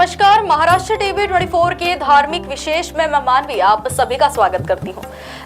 नमस्कार, महाराष्ट्र टीवी 24 के धार्मिक विशेष में मैं मानवी आप सभी का स्वागत करती हूँ।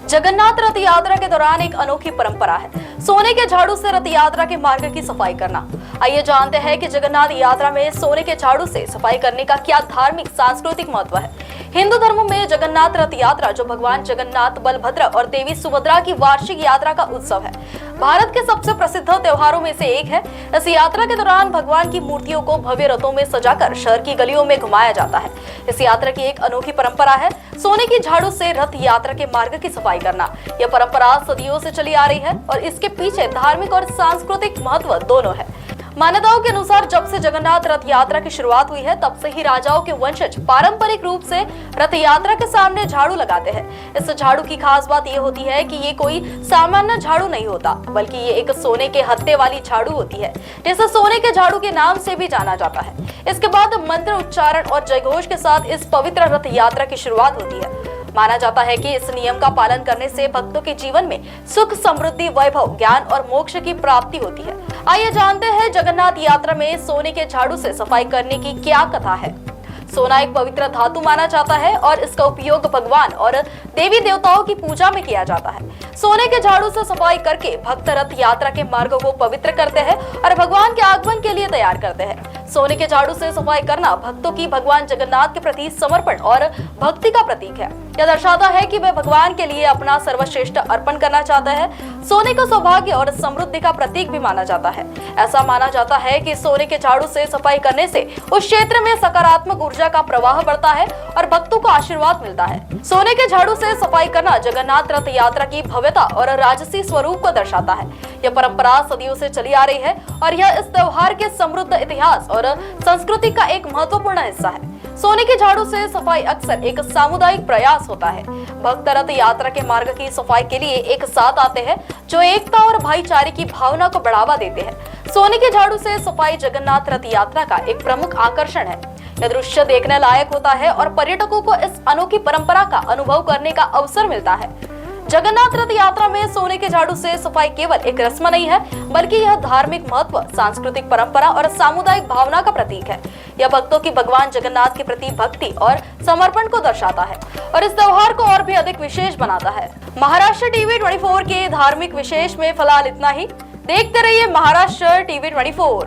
जगन्नाथ रथ यात्रा के दौरान एक अनोखी परंपरा है सोने के झाड़ू से रथ यात्रा के मार्ग की सफाई करना। आइए जानते हैं कि जगन्नाथ यात्रा में सोने के झाड़ू से सफाई करने का क्या धार्मिक सांस्कृतिक महत्व है। हिंदू धर्म में जगन्नाथ रथ यात्रा, जो भगवान जगन्नाथ, बलभद्र और देवी सुभद्रा की वार्षिक यात्रा का उत्सव है, भारत के सबसे प्रसिद्ध त्योहारों में से एक है। इस यात्रा के दौरान भगवान की मूर्तियों को भव्य रथों में सजाकर शहर की गलियों में घुमाया जाता है। इस यात्रा की एक अनोखी परंपरा है सोने की झाड़ू से रथ यात्रा के मार्ग की सफाई करना। यह परंपरा सदियों से चली आ रही है और इसके पीछे धार्मिक और सांस्कृतिक महत्व दोनों है। मान्यताओं के अनुसार जब से जगन्नाथ रथ यात्रा की शुरुआत हुई है, तब से ही राजाओं के वंशज पारंपरिक रूप से रथ यात्रा के सामने झाड़ू लगाते हैं। इस झाड़ू की खास बात यह होती है कि ये कोई सामान्य झाड़ू नहीं होता, बल्कि ये एक सोने के हत्थे वाली झाड़ू होती है, जिसे सोने के झाड़ू के नाम से भी जाना जाता है। इसके बाद मंत्र उच्चारण और जयघोष के साथ इस पवित्र रथ यात्रा की शुरुआत होती है। माना जाता है कि इस नियम का पालन करने से भक्तों के जीवन में सुख, समृद्धि, वैभव, ज्ञान और मोक्ष की प्राप्ति होती है। आइए जानते हैं जगन्नाथ यात्रा में सोने के झाड़ू से सफाई करने की क्या कथा है। सोना एक पवित्र धातु माना जाता है और इसका उपयोग भगवान और देवी देवताओं की पूजा में किया जाता है। सोने के झाड़ू से सफाई करके भक्त रथ यात्रा के मार्ग को पवित्र करते हैं और भगवान के आगमन के लिए तैयार करते हैं। सोने के झाड़ू से सफाई करना भक्तों की भगवान जगन्नाथ के प्रति समर्पण और भक्ति का प्रतीक है। यह दर्शाता है कि वे भगवान के लिए अपना सर्वश्रेष्ठ अर्पण करना चाहते हैं। सोने को सौभाग्य और समृद्धि का प्रतीक भी माना जाता है। ऐसा माना जाता है कि सोने के झाड़ू से सफाई करने से उस क्षेत्र में सकारात्मक ऊर्जा का प्रवाह बढ़ता है और भक्तों को आशीर्वाद मिलता है। सोने के झाड़ू से सफाई करना जगन्नाथ रथ यात्रा की भव्यता और राजसी स्वरूप को दर्शाता है। यह परंपरा सदियों से चली आ रही है और यह इस त्योहार के समृद्ध इतिहास और संस्कृति का एक महत्वपूर्ण हिस्सा है। सोने के झाड़ू से सफाई अक्सर एक सामुदायिक प्रयास होता है। भक्त रथ यात्रा के मार्ग की सफाई के लिए एक साथ आते हैं, जो एकता और भाईचारे की भावना को बढ़ावा देते हैं। सोने के झाड़ू से सफाई जगन्नाथ रथ यात्रा का एक प्रमुख आकर्षण है। यह दृश्य देखने लायक होता है और पर्यटकों को इस अनोखी परंपरा का अनुभव करने का अवसर मिलता है। जगन्नाथ रथ यात्रा में सोने के झाड़ू से सफाई केवल एक रस्म नहीं है, बल्कि यह धार्मिक महत्व, सांस्कृतिक परंपरा और सामुदायिक भावना का प्रतीक है। यह भक्तों की भगवान जगन्नाथ के प्रति भक्ति और समर्पण को दर्शाता है और इस त्योहार को और भी अधिक विशेष बनाता है। महाराष्ट्र टीवी 24 के धार्मिक विशेष में फिलहाल इतना ही। देखते रहिए महाराष्ट्र टीवी 24।